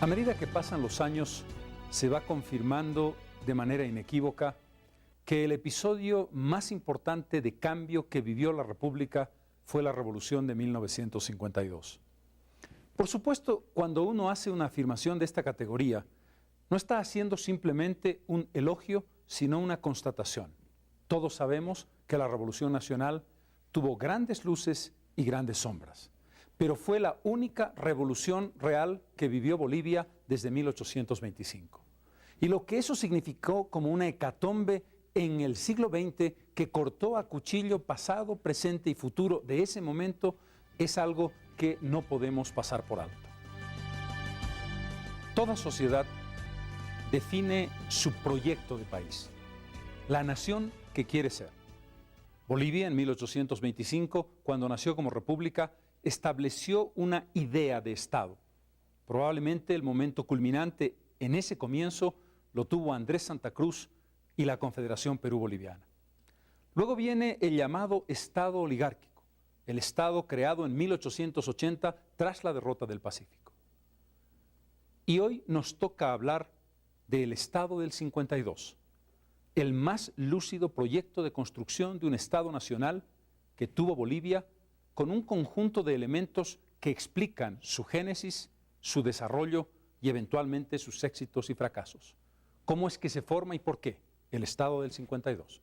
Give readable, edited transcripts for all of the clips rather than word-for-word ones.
A medida que pasan los años, se va confirmando de manera inequívoca que el episodio más importante de cambio que vivió la República fue la Revolución de 1952. Por supuesto, cuando uno hace una afirmación de esta categoría, no está haciendo simplemente un elogio, sino una constatación. Todos sabemos que la Revolución Nacional tuvo grandes luces y grandes sombras, pero fue la única revolución real que vivió Bolivia desde 1825. Y lo que eso significó como una hecatombe en el siglo XX que cortó a cuchillo pasado, presente y futuro de ese momento es algo que no podemos pasar por alto. Toda sociedad define su proyecto de país, la nación que quiere ser. Bolivia en 1825, cuando nació como república, estableció una idea de Estado. Probablemente el momento culminante en ese comienzo lo tuvo Andrés Santa Cruz y la Confederación Perú-Boliviana. Luego viene el llamado Estado oligárquico, el Estado creado en 1880 tras la derrota del Pacífico. Y hoy nos toca hablar del Estado del 52, el más lúcido proyecto de construcción de un Estado nacional que tuvo Bolivia, con un conjunto de elementos que explican su génesis, su desarrollo y eventualmente sus éxitos y fracasos. ¿Cómo es que se forma y por qué el Estado del 52?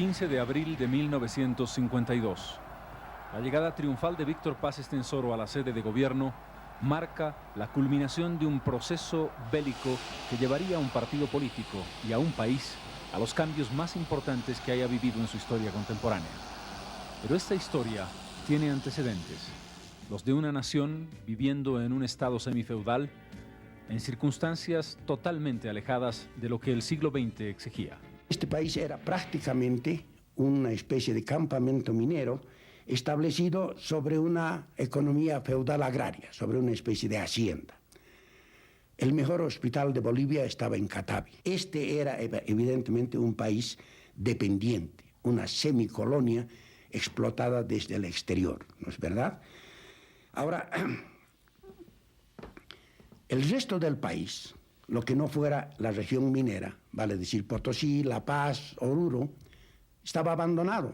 15 de abril de 1952. La llegada triunfal de Víctor Paz Estenssoro a la sede de gobierno marca la culminación de un proceso bélico que llevaría a un partido político y a un país a los cambios más importantes que haya vivido en su historia contemporánea. Pero esta historia tiene antecedentes, los de una nación viviendo en un estado semifeudal en circunstancias totalmente alejadas de lo que el siglo XX exigía. Este país era prácticamente una especie de campamento minero establecido sobre una economía feudal agraria, sobre una especie de hacienda. El mejor hospital de Bolivia estaba en Catavi. Este era evidentemente un país dependiente, una semicolonia explotada desde el exterior, ¿no es verdad? Ahora, el resto del país, lo que no fuera la región minera, vale decir Potosí, La Paz, Oruro, estaba abandonado.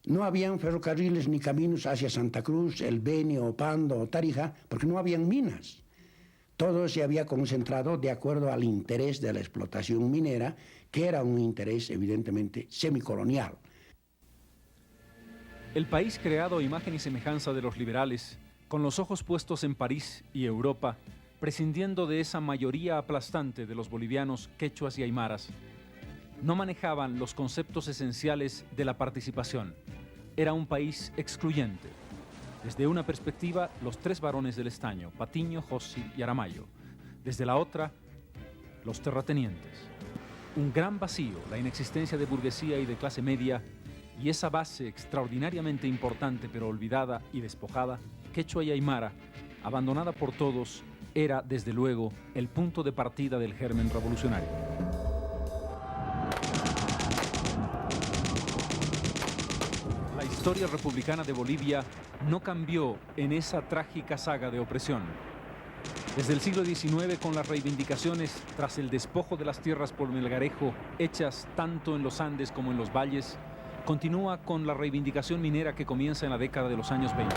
No habían ferrocarriles ni caminos hacia Santa Cruz, El Beni, Opando o Tarija, porque no habían minas. Todo se había concentrado de acuerdo al interés de la explotación minera, que era un interés evidentemente semicolonial. El país creado a imagen y semejanza de los liberales, con los ojos puestos en París y Europa, prescindiendo de esa mayoría aplastante de los bolivianos quechuas y aymaras, no manejaban los conceptos esenciales de la participación. Era un país excluyente. Desde una perspectiva, los tres varones del estaño, Patiño, Jossi y Aramayo. Desde la otra, los terratenientes. Un gran vacío, la inexistencia de burguesía y de clase media, y esa base extraordinariamente importante pero olvidada y despojada, quechua y aymara, abandonada por todos, era, desde luego, el punto de partida del germen revolucionario. La historia republicana de Bolivia no cambió en esa trágica saga de opresión. Desde el siglo XIX, con las reivindicaciones tras el despojo de las tierras por Melgarejo, hechas tanto en los Andes como en los valles, continúa con la reivindicación minera que comienza en la década de los años 20.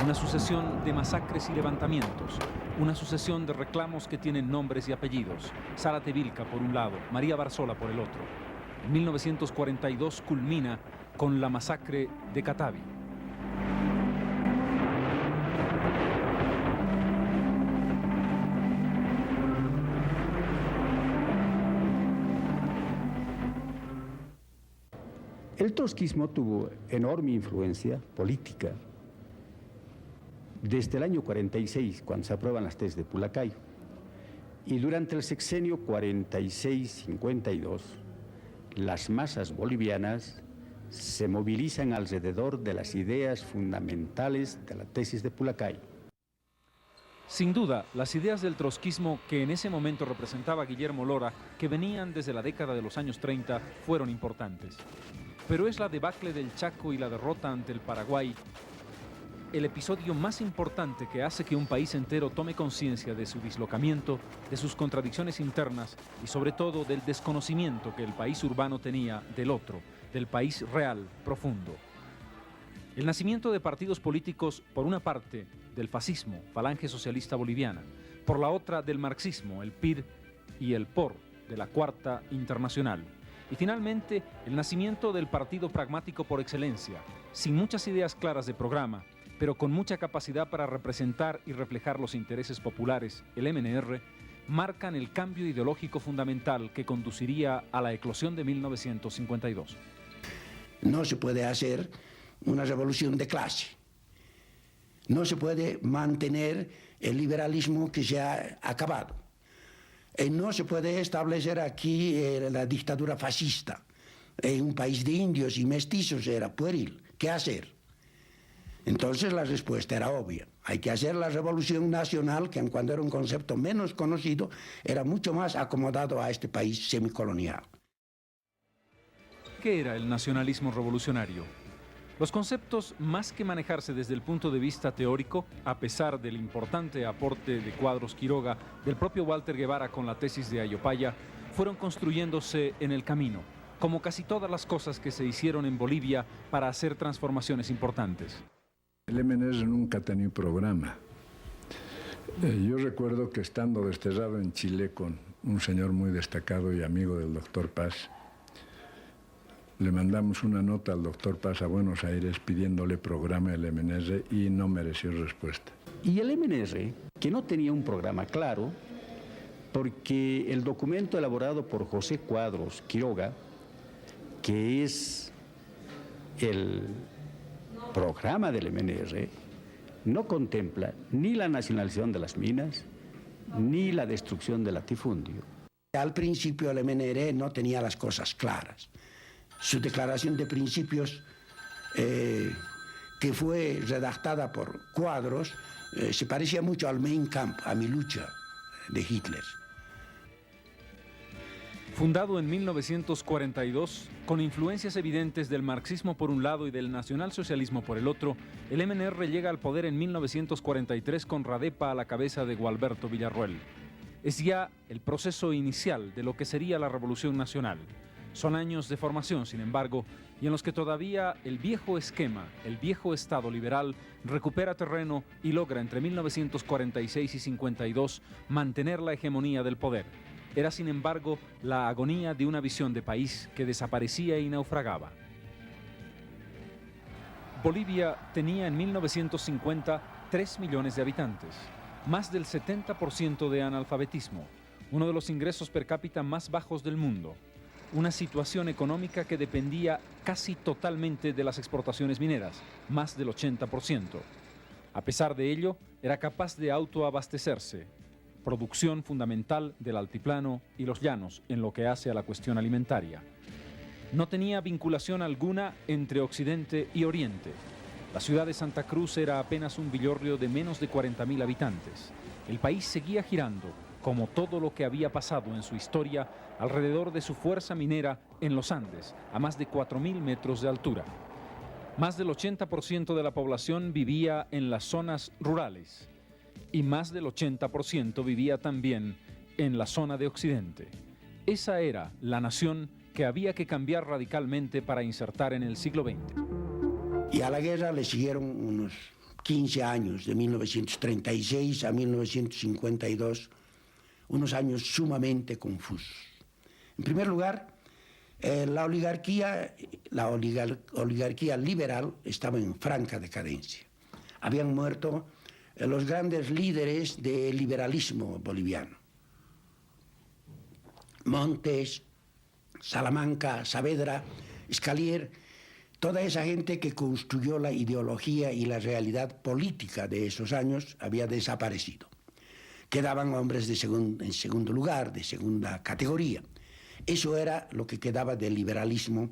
Una sucesión de masacres y levantamientos, una sucesión de reclamos que tienen nombres y apellidos. Zárate Vilca por un lado, María Barzola por el otro. En 1942 culmina con la masacre de Catavi. El trotskismo tuvo enorme influencia política desde el año 46, cuando se aprueban las tesis de Pulacayo, y durante el sexenio 46-52, las masas bolivianas se movilizan alrededor de las ideas fundamentales de la tesis de Pulacayo. Sin duda, las ideas del trotskismo que en ese momento representaba Guillermo Lora, que venían desde la década de los años 30, fueron importantes. Pero es la debacle del Chaco y la derrota ante el Paraguay el episodio más importante que hace que un país entero tome conciencia de su dislocamiento, de sus contradicciones internas y sobre todo del desconocimiento que el país urbano tenía del otro, del país real, profundo. El nacimiento de partidos políticos, por una parte, del fascismo, Falange Socialista Boliviana, por la otra, del marxismo, el PIR y el POR, de la Cuarta Internacional. Y finalmente, el nacimiento del partido pragmático por excelencia, sin muchas ideas claras de programa, pero con mucha capacidad para representar y reflejar los intereses populares, el MNR, marcan el cambio ideológico fundamental que conduciría a la eclosión de 1952. No se puede hacer una revolución de clase. No se puede mantener el liberalismo que se ha acabado. No se puede establecer aquí la dictadura fascista. En un país de indios y mestizos era pueril. ¿Qué hacer? Entonces la respuesta era obvia. Hay que hacer la revolución nacional, que cuando era un concepto menos conocido, era mucho más acomodado a este país semicolonial. ¿Qué era el nacionalismo revolucionario? Los conceptos, más que manejarse desde el punto de vista teórico, a pesar del importante aporte de Cuadros Quiroga, del propio Walter Guevara con la tesis de Ayopaya, fueron construyéndose en el camino, como casi todas las cosas que se hicieron en Bolivia para hacer transformaciones importantes. El MNR nunca ha tenido programa. Yo recuerdo que estando desterrado en Chile con un señor muy destacado y amigo del doctor Paz, le mandamos una nota al doctor Paz a Buenos Aires pidiéndole programa del MNR y no mereció respuesta. Y el MNR, que no tenía un programa claro, porque el documento elaborado por José Cuadros Quiroga, que es el programa del MNR, no contempla ni la nacionalización de las minas, ni la destrucción del latifundio. Al principio el MNR no tenía las cosas claras. Su declaración de principios, que fue redactada por Cuadros, se parecía mucho al Mein Kampf, a mi lucha de Hitler. Fundado en 1942, con influencias evidentes del marxismo por un lado y del nacionalsocialismo por el otro, el MNR llega al poder en 1943 con Radepa a la cabeza de Gualberto Villarroel. Es ya el proceso inicial de lo que sería la Revolución Nacional. Son años de formación, sin embargo, y en los que todavía el viejo esquema, el viejo Estado liberal, recupera terreno y logra entre 1946 y 52 mantener la hegemonía del poder. Era, sin embargo, la agonía de una visión de país que desaparecía y naufragaba. Bolivia tenía en 1950 3 millones de habitantes, más del 70% de analfabetismo, uno de los ingresos per cápita más bajos del mundo, una situación económica que dependía casi totalmente de las exportaciones mineras, más del 80%. A pesar de ello, era capaz de autoabastecerse, producción fundamental del altiplano y los llanos en lo que hace a la cuestión alimentaria. No tenía vinculación alguna entre Occidente y Oriente. La ciudad de Santa Cruz era apenas un villorrio de menos de 40.000 habitantes. El país seguía girando, como todo lo que había pasado en su historia, alrededor de su fuerza minera en los Andes, a más de 4.000 metros de altura. Más del 80% de la población vivía en las zonas rurales y más del 80% vivía también en la zona de Occidente. Esa era la nación que había que cambiar radicalmente para insertar en el siglo XX. Y a la guerra le siguieron unos 15 años, de 1936 a 1952, unos años sumamente confusos. En primer lugar, la oligarquía liberal estaba en franca decadencia. Habían muerto los grandes líderes del liberalismo boliviano. Montes, Salamanca, Saavedra, Escalier, toda esa gente que construyó la ideología y la realidad política de esos años había desaparecido. Quedaban hombres en segundo lugar, de segunda categoría. Eso era lo que quedaba del liberalismo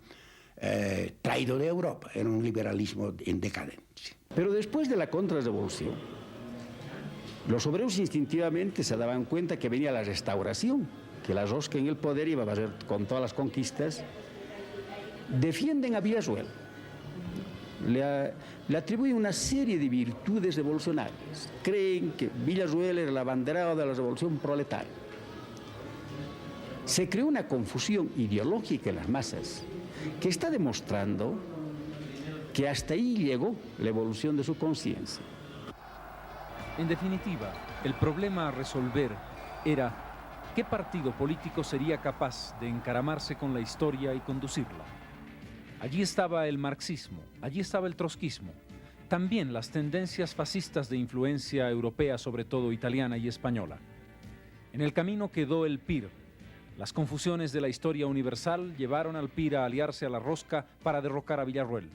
traído de Europa, era un liberalismo en decadencia. Pero después de la contrarrevolución, los obreros instintivamente se daban cuenta que venía la restauración, que la rosca en el poder iba a pasar con todas las conquistas. Defienden a Villarroel, le atribuyen una serie de virtudes revolucionarias. Creen que Villarroel era el abanderado de la revolución proletaria. Se creó una confusión ideológica en las masas que está demostrando que hasta ahí llegó la evolución de su conciencia. En definitiva, el problema a resolver era qué partido político sería capaz de encaramarse con la historia y conducirla. Allí estaba el marxismo, allí estaba el trotskismo, también las tendencias fascistas de influencia europea, sobre todo italiana y española. En el camino quedó el PIR. Las confusiones de la historia universal llevaron al PIR a aliarse a la rosca para derrocar a Villarroel.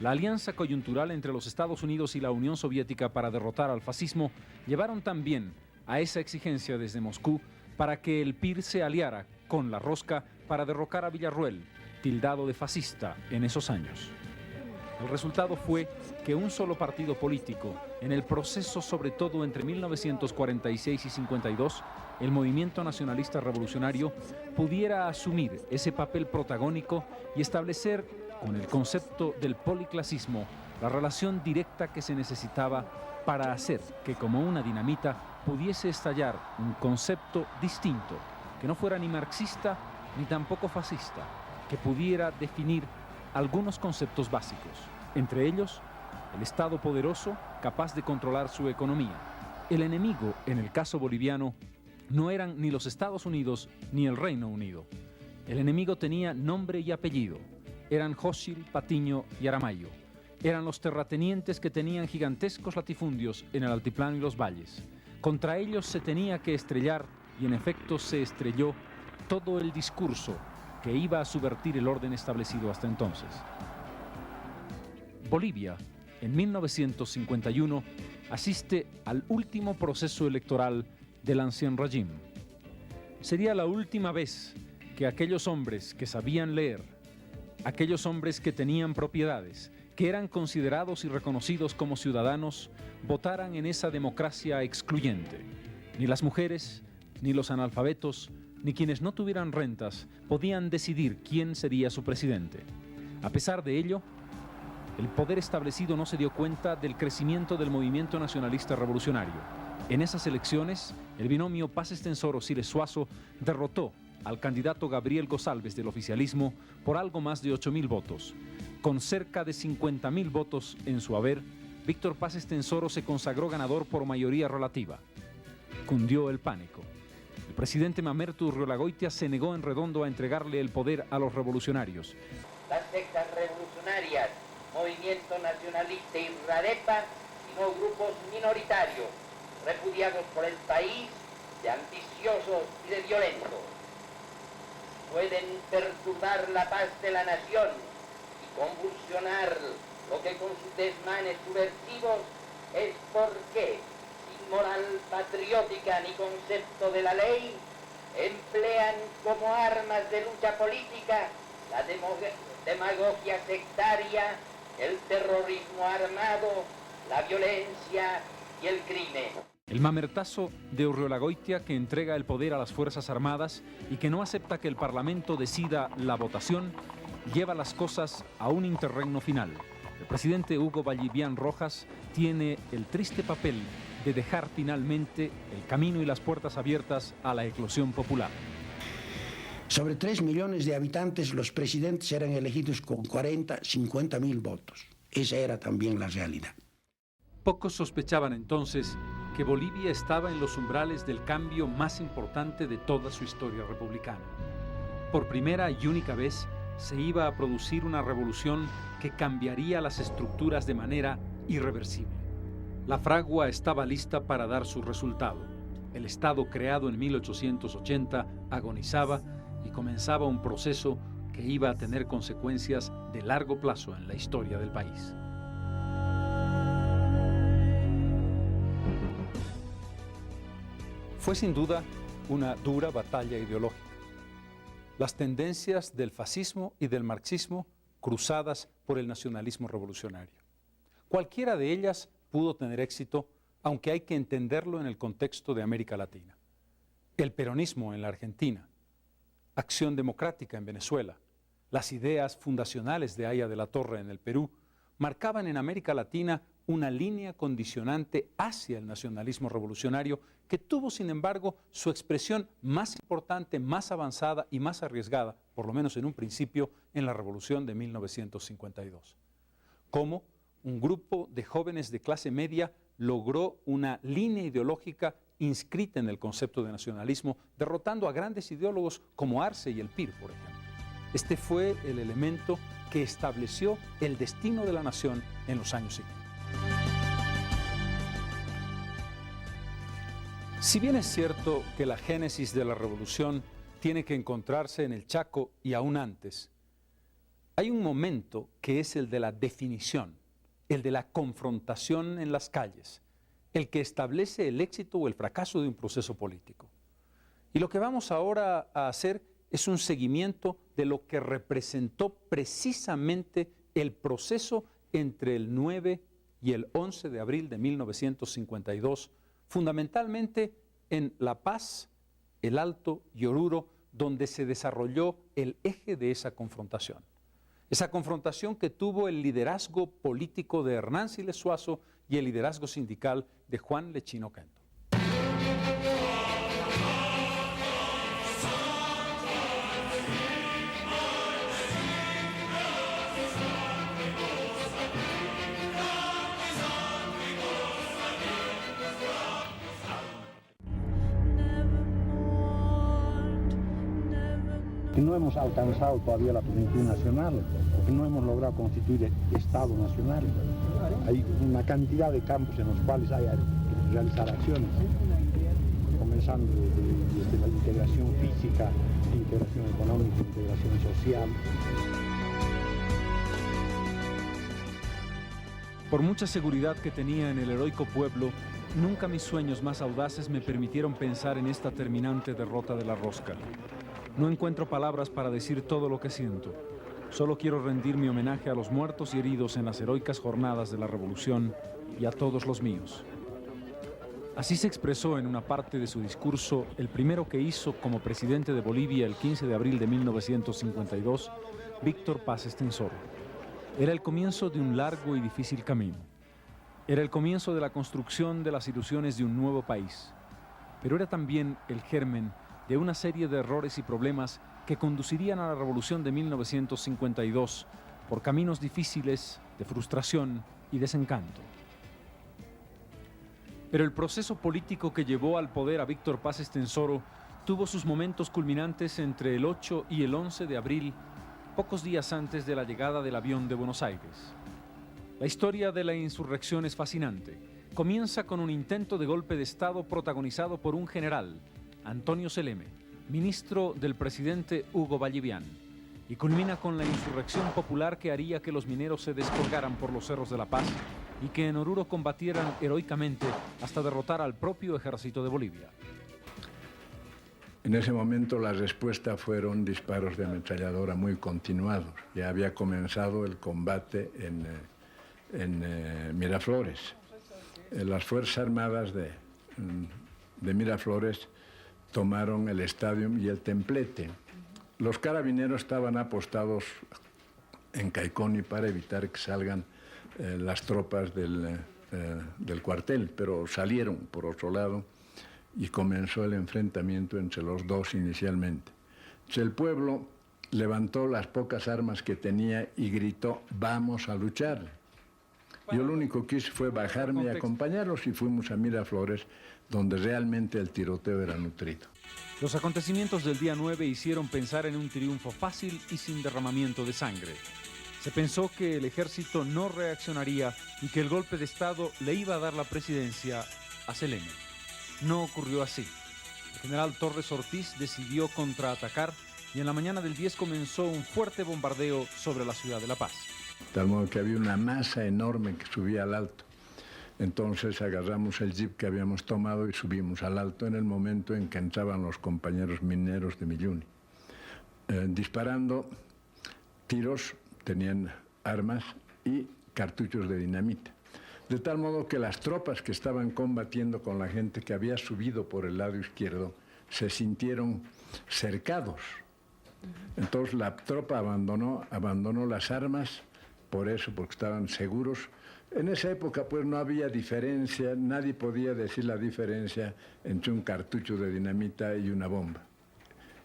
La alianza coyuntural entre los Estados Unidos y la Unión Soviética para derrotar al fascismo llevaron también a esa exigencia desde Moscú para que el PIR se aliara con la rosca para derrocar a Villarroel, tildado de fascista en esos años. El resultado fue que un solo partido político, en el proceso sobre todo entre 1946 y 52, el movimiento nacionalista revolucionario, pudiera asumir ese papel protagónico y establecer, con el concepto del policlasismo, la relación directa que se necesitaba para hacer que, como una dinamita, pudiese estallar un concepto distinto, que no fuera ni marxista ni tampoco fascista, que pudiera definir algunos conceptos básicos, entre ellos el Estado poderoso capaz de controlar su economía. El enemigo, en el caso boliviano, no eran ni los Estados Unidos ni el Reino Unido. El enemigo tenía nombre y apellido. Eran Jóchitl, Patiño y Aramayo. Eran los terratenientes que tenían gigantescos latifundios en el altiplano y los valles. Contra ellos se tenía que estrellar, y en efecto se estrelló, todo el discurso que iba a subvertir el orden establecido hasta entonces. Bolivia, en 1951, asiste al último proceso electoral del Ancien Régime. Sería la última vez que aquellos hombres que sabían leer, aquellos hombres que tenían propiedades, que eran considerados y reconocidos como ciudadanos, votaran en esa democracia excluyente. Ni las mujeres, ni los analfabetos, ni quienes no tuvieran rentas podían decidir quién sería su presidente. A pesar de ello, el poder establecido no se dio cuenta del crecimiento del movimiento nacionalista revolucionario. En esas elecciones, el binomio Paz Estenssoro-Siles Suazo derrotó al candidato Gabriel González del oficialismo por algo más de 8.000 votos. Con cerca de 50.000 votos en su haber, Víctor Paz Estenssoro se consagró ganador por mayoría relativa. Cundió el pánico. El presidente Mamerto Urreolagoitia se negó en redondo a entregarle el poder a los revolucionarios. Las sectas revolucionarias, Movimiento Nacionalista y RAREPA, sino grupos minoritarios, repudiados por el país, de ambiciosos y de violentos. Pueden perturbar la paz de la nación y convulsionar lo que con sus desmanes subversivos es porque, sin moral patriótica ni concepto de la ley, emplean como armas de lucha política la demagogia sectaria, el terrorismo armado, la violencia y el crimen. El mamertazo de Urreolagoitia, que entrega el poder a las Fuerzas Armadas y que no acepta que el Parlamento decida la votación, lleva las cosas a un interregno final. El presidente Hugo Vallivian Rojas tiene el triste papel de dejar finalmente el camino y las puertas abiertas a la eclosión popular. Sobre 3 millones de habitantes, los presidentes eran elegidos con 40, 50 mil votos. Esa era también la realidad. Pocos sospechaban entonces que Bolivia estaba en los umbrales del cambio más importante de toda su historia republicana. Por primera y única vez se iba a producir una revolución que cambiaría las estructuras de manera irreversible. La fragua estaba lista para dar su resultado. El Estado creado en 1880 agonizaba y comenzaba un proceso que iba a tener consecuencias de largo plazo en la historia del país. Fue sin duda una dura batalla ideológica. Las tendencias del fascismo y del marxismo cruzadas por el nacionalismo revolucionario. Cualquiera de ellas pudo tener éxito, aunque hay que entenderlo en el contexto de América Latina. El peronismo en la Argentina, Acción Democrática en Venezuela, las ideas fundacionales de Haya de la Torre en el Perú, marcaban en América Latina una línea condicionante hacia el nacionalismo revolucionario que tuvo, sin embargo, su expresión más importante, más avanzada y más arriesgada, por lo menos en un principio, en la Revolución de 1952. Cómo un grupo de jóvenes de clase media logró una línea ideológica inscrita en el concepto de nacionalismo, derrotando a grandes ideólogos como Arce y el PIR, por ejemplo. Este fue el elemento que estableció el destino de la nación en los años siguientes. Si bien es cierto que la génesis de la revolución tiene que encontrarse en el Chaco y aún antes, hay un momento que es el de la definición, el de la confrontación en las calles, el que establece el éxito o el fracaso de un proceso político. Y lo que vamos ahora a hacer es un seguimiento de lo que representó precisamente el proceso entre el 9 y el 11 de abril de 1952, fundamentalmente en La Paz, El Alto y Oruro, donde se desarrolló el eje de esa confrontación. Esa confrontación que tuvo el liderazgo político de Hernán Siles Suazo y el liderazgo sindical de Juan Lechino Quento. No hemos alcanzado todavía la plenitud nacional, porque no hemos logrado constituir Estado nacional. Hay una cantidad de campos en los cuales hay que realizar acciones, comenzando desde la integración física, integración económica, integración social. Por mucha seguridad que tenía en el heroico pueblo, nunca mis sueños más audaces me permitieron pensar en esta terminante derrota de la rosca. No encuentro palabras para decir todo lo que siento. Solo quiero rendir mi homenaje a los muertos y heridos en las heroicas jornadas de la Revolución y a todos los míos. Así se expresó en una parte de su discurso, el primero que hizo como presidente de Bolivia el 15 de abril de 1952, Víctor Paz Estenssoro. Era el comienzo de un largo y difícil camino. Era el comienzo de la construcción de las ilusiones de un nuevo país. Pero era también el germen de una serie de errores y problemas que conducirían a la Revolución de 1952 por caminos difíciles de frustración y desencanto. Pero el proceso político que llevó al poder a Víctor Paz Estenssoro tuvo sus momentos culminantes entre el 8 y el 11 de abril, pocos días antes de la llegada del avión de Buenos Aires. La historia de la insurrección es fascinante. Comienza con un intento de golpe de Estado protagonizado por un general, Antonio Seleme, ministro del presidente Hugo Vallivian, y culmina con la insurrección popular que haría que los mineros se descolgaran por los cerros de La Paz y que en Oruro combatieran heroicamente hasta derrotar al propio ejército de Bolivia. En ese momento la respuesta fueron disparos de ametralladora muy continuados. Ya había comenzado el combate en Miraflores. Las Fuerzas Armadas de Miraflores tomaron el estadio y el templete. Los carabineros estaban apostados en Caiconi para evitar que salgan las tropas del cuartel, pero salieron por otro lado y comenzó el enfrentamiento entre los dos inicialmente. El pueblo levantó las pocas armas que tenía y gritó, vamos a luchar. Yo lo único que hice fue bajarme y acompañarlos y fuimos a Miraflores, donde realmente el tiroteo era nutrido. Los acontecimientos del día 9 hicieron pensar en un triunfo fácil y sin derramamiento de sangre. Se pensó que el ejército no reaccionaría y que el golpe de Estado le iba a dar la presidencia a Selene. No ocurrió así. El general Torres Ortiz decidió contraatacar y en la mañana del 10 comenzó un fuerte bombardeo sobre la ciudad de La Paz. De tal modo que había una masa enorme que subía al alto. Entonces agarramos el jeep que habíamos tomado y subimos al alto en el momento en que entraban los compañeros mineros de Milluni. Disparando tiros, tenían armas y cartuchos de dinamita. De tal modo que las tropas que estaban combatiendo con la gente que había subido por el lado izquierdo se sintieron cercados. Entonces la tropa abandonó las armas por eso, porque estaban seguros. En esa época pues no había diferencia, nadie podía decir la diferencia entre un cartucho de dinamita y una bomba.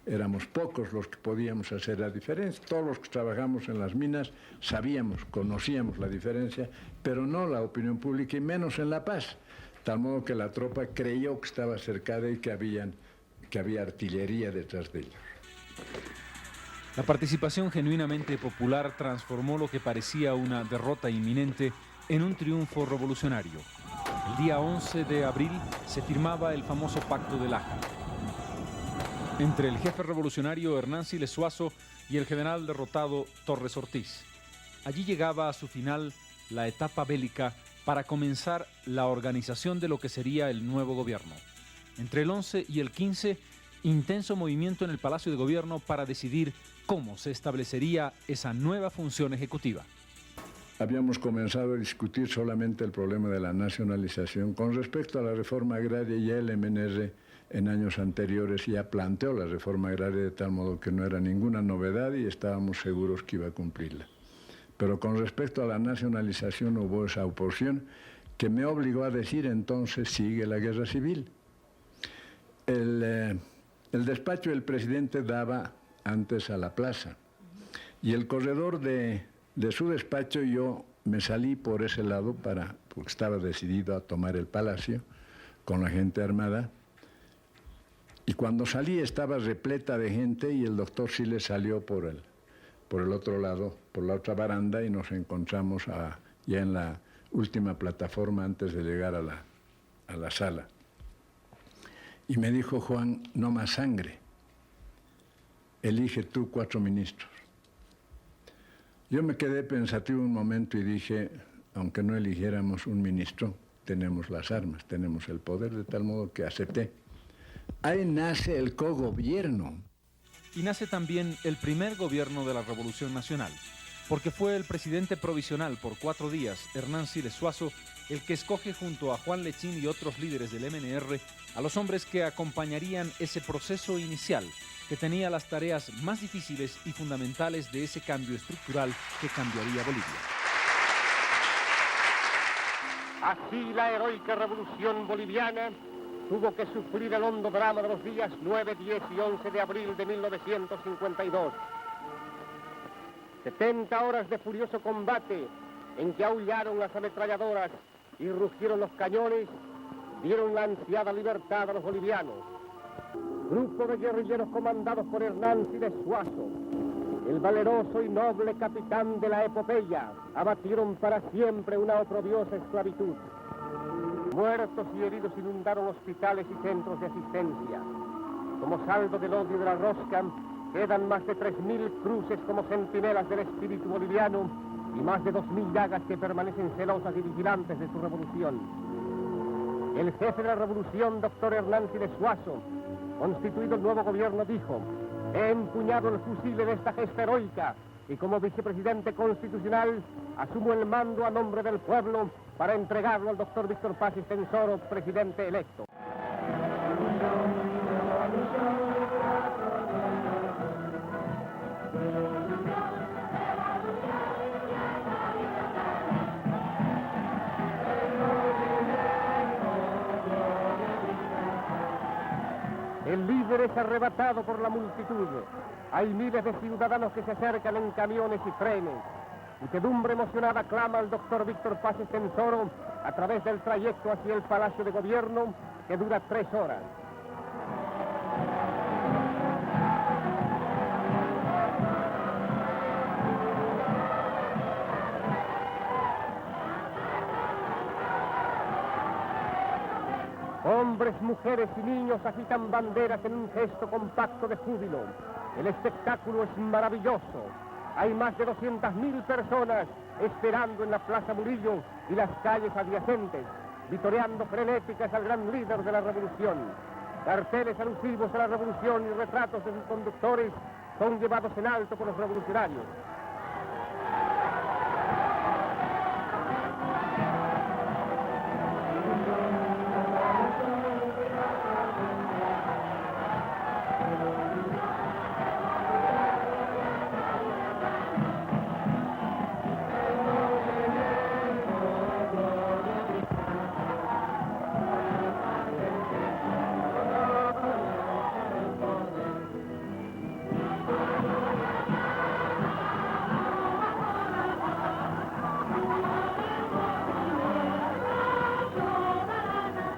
Éramos pocos los que podíamos hacer la diferencia. Todos los que trabajamos en las minas sabíamos, conocíamos la diferencia, pero no la opinión pública y menos en La Paz. De tal modo que la tropa creyó que estaba cercada y que había artillería detrás de ellos. La participación genuinamente popular transformó lo que parecía una derrota inminente en un triunfo revolucionario. El día 11 de abril se firmaba el famoso Pacto de Laja entre el jefe revolucionario Hernán Siles Zuazo y el general derrotado Torres Ortiz. Allí llegaba a su final la etapa bélica para comenzar la organización de lo que sería el nuevo gobierno. Entre el 11 y el 15, intenso movimiento en el Palacio de Gobierno para decidir cómo se establecería esa nueva función ejecutiva. Habíamos comenzado a discutir solamente el problema de la nacionalización. Con respecto a la reforma agraria, ya el MNR en años anteriores ya planteó la reforma agraria de tal modo que no era ninguna novedad y estábamos seguros que iba a cumplirla. Pero con respecto a la nacionalización hubo esa oposición que me obligó a decir entonces sigue la guerra civil. El despacho del presidente daba antes a la plaza y el corredor de su despacho yo me salí por ese lado porque estaba decidido a tomar el palacio con la gente armada. Y cuando salí estaba repleta de gente y el doctor Siles salió por el otro lado, por la otra baranda y nos encontramos ya en la última plataforma antes de llegar a la sala. Y me dijo, Juan, no más sangre, elige tú 4 ministros. Yo me quedé pensativo un momento y dije, aunque no eligiéramos un ministro, tenemos las armas, tenemos el poder, de tal modo que acepté. Ahí nace el cogobierno. Y nace también el primer gobierno de la Revolución Nacional, porque fue el presidente provisional por 4 días, Hernán Siles Zuazo, el que escoge junto a Juan Lechín y otros líderes del MNR a los hombres que acompañarían ese proceso inicial, que tenía las tareas más difíciles y fundamentales de ese cambio estructural que cambiaría Bolivia. Así la heroica revolución boliviana tuvo que sufrir el hondo drama de los días 9, 10 y 11 de abril de 1952. 70 horas de furioso combate en que aullaron las ametralladoras y rugieron los cañones, dieron la ansiada libertad a los bolivianos. Grupo de guerrilleros comandados por Hernán Siles Zuazo, el valeroso y noble capitán de la epopeya, abatieron para siempre una oprobiosa esclavitud. Muertos y heridos inundaron hospitales y centros de asistencia. Como saldo del odio de la rosca, quedan más de 3.000 cruces como centinelas del espíritu boliviano y más de 2.000 llagas que permanecen celosas y vigilantes de su revolución. El jefe de la revolución, doctor Hernán Siles Zuazo, constituido el nuevo gobierno, dijo: he empuñado el fusil en esta gesta heroica y como vicepresidente constitucional asumo el mando a nombre del pueblo para entregarlo al doctor Víctor Paz Estenssoro, presidente electo. El líder es arrebatado por la multitud. Hay miles de ciudadanos que se acercan en camiones y trenes. Muchedumbre emocionada clama al doctor Víctor Paz Estenssoro a través del trayecto hacia el Palacio de Gobierno, que dura 3 horas. Hombres, mujeres y niños agitan banderas en un gesto compacto de júbilo. El espectáculo es maravilloso. Hay más de 200.000 personas esperando en la Plaza Murillo y las calles adyacentes, vitoreando frenéticas al gran líder de la revolución. Carteles alusivos a la revolución y retratos de sus conductores son llevados en alto por los revolucionarios.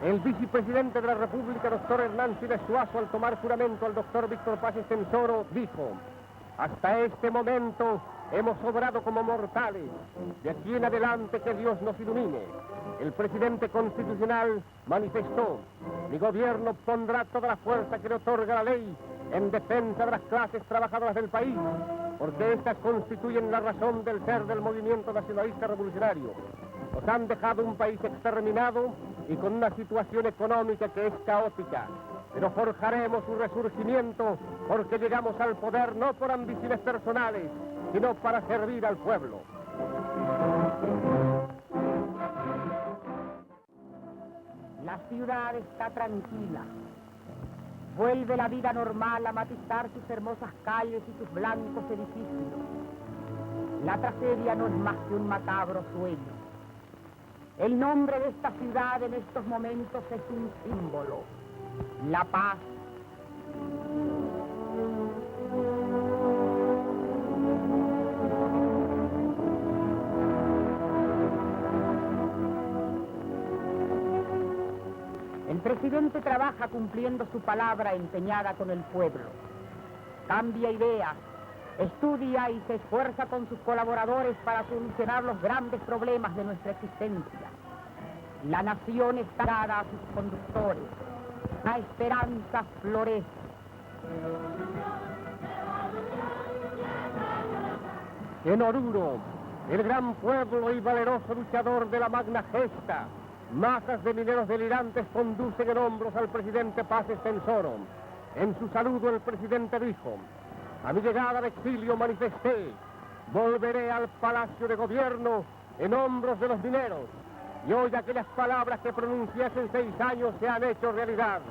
El vicepresidente de la República, doctor Hernán Siles Suazo, al tomar juramento al doctor Víctor Paz Estenssoro, dijo: hasta este momento hemos obrado como mortales. De aquí en adelante que Dios nos ilumine. El presidente constitucional manifestó: mi gobierno pondrá toda la fuerza que le otorga la ley en defensa de las clases trabajadoras del país, porque estas constituyen la razón del ser del movimiento nacionalista revolucionario. Nos han dejado un país exterminado y con una situación económica que es caótica. Pero forjaremos un resurgimiento porque llegamos al poder no por ambiciones personales, sino para servir al pueblo. La ciudad está tranquila. Vuelve la vida normal a matizar sus hermosas calles y sus blancos edificios. La tragedia no es más que un macabro sueño. El nombre de esta ciudad en estos momentos es un símbolo: la paz. El presidente trabaja cumpliendo su palabra empeñada con el pueblo. Cambia ideas, estudia y se esfuerza con sus colaboradores para solucionar los grandes problemas de nuestra existencia. La nación está dada a sus conductores. La esperanza florece. En Oruro, el gran pueblo y valeroso luchador de la Magna Gesta, masas de mineros delirantes conducen en hombros al presidente Paz Estenssoro. En su saludo el presidente dijo: a mi llegada de exilio manifesté: volveré al Palacio de Gobierno en hombros de los mineros. Y hoy aquellas palabras que pronuncié hace 6 años se han hecho realidad.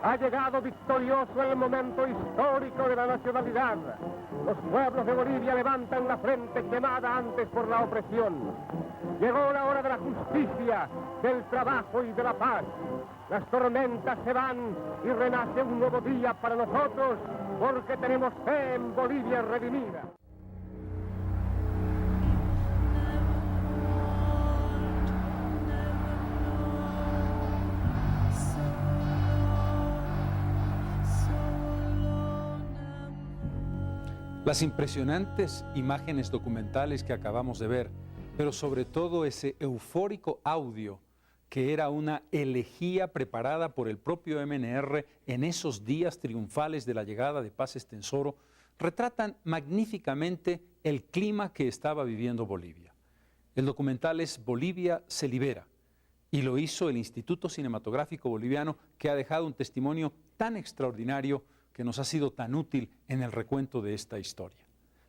Ha llegado victorioso el momento histórico de la nacionalidad. Los pueblos de Bolivia levantan la frente quemada antes por la opresión. Llegó la hora de la justicia, del trabajo y de la paz. Las tormentas se van y renace un nuevo día para nosotros, porque tenemos fe en Bolivia redimida. Las impresionantes imágenes documentales que acabamos de ver, pero sobre todo ese eufórico audio que era una elegía preparada por el propio MNR en esos días triunfales de la llegada de Paz Estenssoro, retratan magníficamente el clima que estaba viviendo Bolivia. El documental es Bolivia se libera, y lo hizo el Instituto Cinematográfico Boliviano, que ha dejado un testimonio tan extraordinario que nos ha sido tan útil en el recuento de esta historia.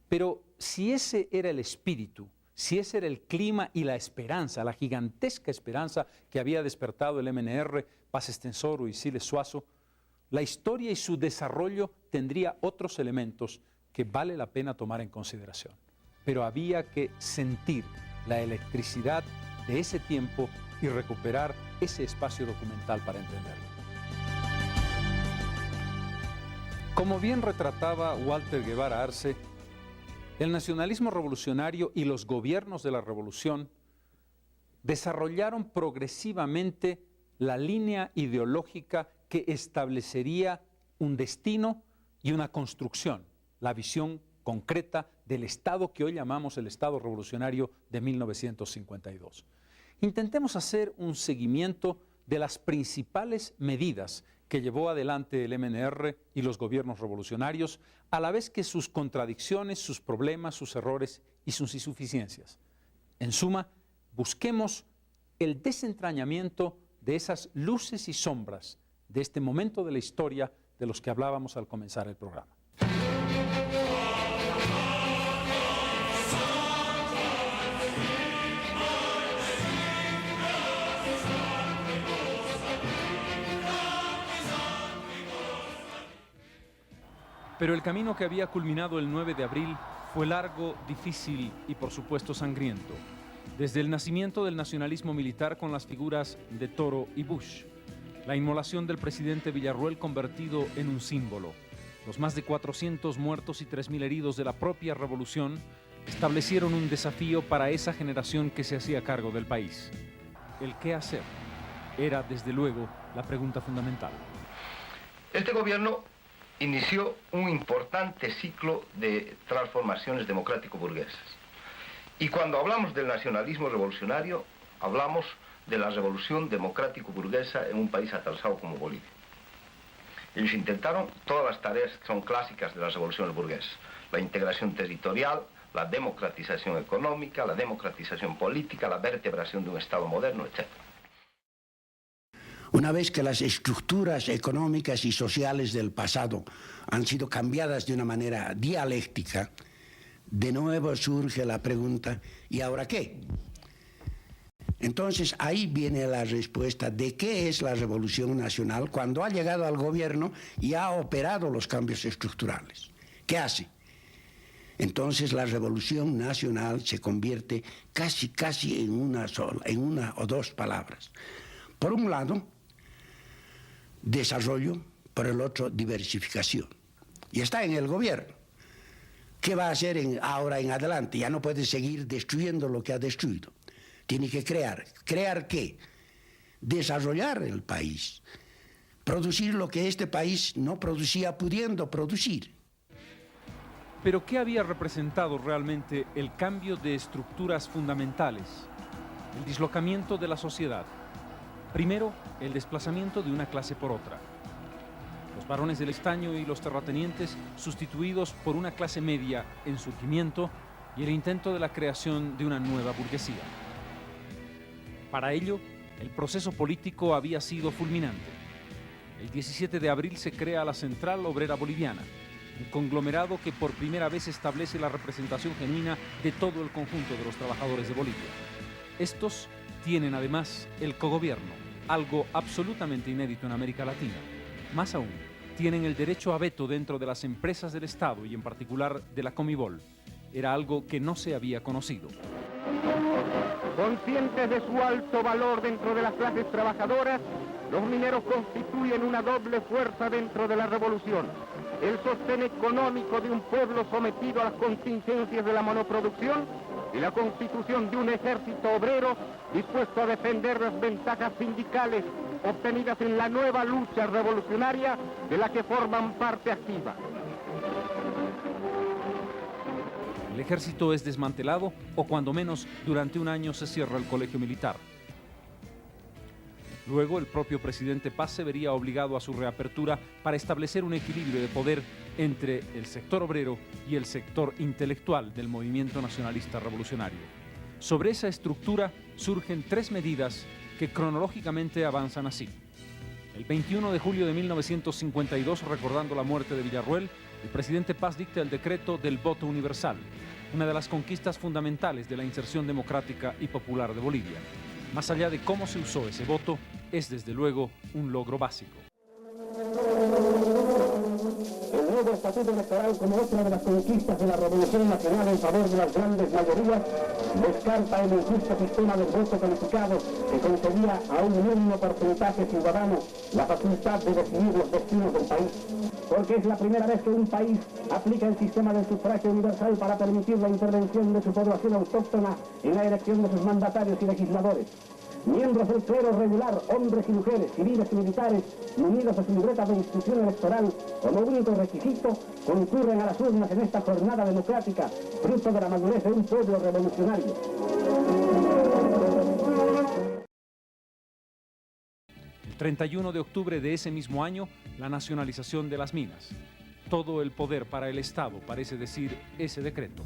Pero si ese era el espíritu, si ese era el clima y la esperanza, la gigantesca esperanza que había despertado el MNR, Paz Estenssoro y Siles Suazo, la historia y su desarrollo tendría otros elementos que vale la pena tomar en consideración. Pero había que sentir la electricidad de ese tiempo y recuperar ese espacio documental para entenderlo. Como bien retrataba Walter Guevara Arce, el nacionalismo revolucionario y los gobiernos de la revolución desarrollaron progresivamente la línea ideológica que establecería un destino y una construcción, la visión concreta del Estado que hoy llamamos el Estado Revolucionario de 1952. Intentemos hacer un seguimiento de las principales medidas que llevó adelante el MNR y los gobiernos revolucionarios, a la vez que sus contradicciones, sus problemas, sus errores y sus insuficiencias. En suma, busquemos el desentrañamiento de esas luces y sombras de este momento de la historia de los que hablábamos al comenzar el programa. Pero el camino que había culminado el 9 de abril fue largo, difícil y por supuesto sangriento. Desde el nacimiento del nacionalismo militar con las figuras de Toro y Bush, la inmolación del presidente Villarroel convertido en un símbolo, los más de 400 muertos y 3.000 heridos de la propia revolución establecieron un desafío para esa generación que se hacía cargo del país. El qué hacer era, desde luego, la pregunta fundamental. Este gobierno inició un importante ciclo de transformaciones democrático-burguesas. Y cuando hablamos del nacionalismo revolucionario, hablamos de la revolución democrático-burguesa en un país atrasado como Bolivia. Ellos intentaron todas las tareas que son clásicas de las revoluciones burguesas: la integración territorial, la democratización económica, la democratización política, la vertebración de un Estado moderno, etc. Una vez que las estructuras económicas y sociales del pasado han sido cambiadas de una manera dialéctica, de nuevo surge la pregunta, ¿y ahora qué? Entonces ahí viene la respuesta de qué es la Revolución Nacional cuando ha llegado al gobierno y ha operado los cambios estructurales. ¿Qué hace? Entonces la Revolución Nacional se convierte casi en una o dos palabras. Por un lado, desarrollo, por el otro, diversificación. Y está en el gobierno. ¿Qué va a hacer ahora en adelante? Ya no puede seguir destruyendo lo que ha destruido. Tiene que crear. ¿Crear qué? Desarrollar el país. Producir lo que este país no producía pudiendo producir. Pero ¿qué había representado realmente el cambio de estructuras fundamentales? El dislocamiento de la sociedad. Primero, el desplazamiento de una clase por otra. Los varones del estaño y los terratenientes sustituidos por una clase media en surgimiento y el intento de la creación de una nueva burguesía. Para ello, el proceso político había sido fulminante. El 17 de abril se crea la Central Obrera Boliviana, un conglomerado que por primera vez establece la representación genuina de todo el conjunto de los trabajadores de Bolivia. Estos tienen además el cogobierno, algo absolutamente inédito en América Latina. Más aún, tienen el derecho a veto dentro de las empresas del Estado y en particular de la Comibol. Era algo que no se había conocido. Conscientes de su alto valor dentro de las clases trabajadoras, los mineros constituyen una doble fuerza dentro de la revolución. El sostén económico de un pueblo sometido a las contingencias de la monoproducción y la constitución de un ejército obrero dispuesto a defender las ventajas sindicales obtenidas en la nueva lucha revolucionaria de la que forman parte activa. El ejército es desmantelado o cuando menos durante un año se cierra el colegio militar. Luego el propio presidente Paz se vería obligado a su reapertura para establecer un equilibrio de poder entre el sector obrero y el sector intelectual del movimiento nacionalista revolucionario. Sobre esa estructura surgen tres medidas que cronológicamente avanzan así. El 21 de julio de 1952, recordando la muerte de Villarroel, el presidente Paz dicta el decreto del voto universal, una de las conquistas fundamentales de la inserción democrática y popular de Bolivia. Más allá de cómo se usó ese voto, es desde luego un logro básico. El nuevo estatuto electoral, como otra de las conquistas de la Revolución Nacional en favor de las grandes mayorías, descarta el injusto sistema del voto calificado que concedía a un mínimo porcentaje ciudadano la facultad de decidir los destinos del país. Porque es la primera vez que un país aplica el sistema del sufragio universal para permitir la intervención de su población autóctona en la elección de sus mandatarios y legisladores. Miembros del clero regular, hombres y mujeres, civiles y militares, munidos de su libreta de instrucción electoral, como único requisito, concurren a las urnas en esta jornada democrática, fruto de la madurez de un pueblo revolucionario. El 31 de octubre de ese mismo año, la nacionalización de las minas. Todo el poder para el Estado, parece decir ese decreto.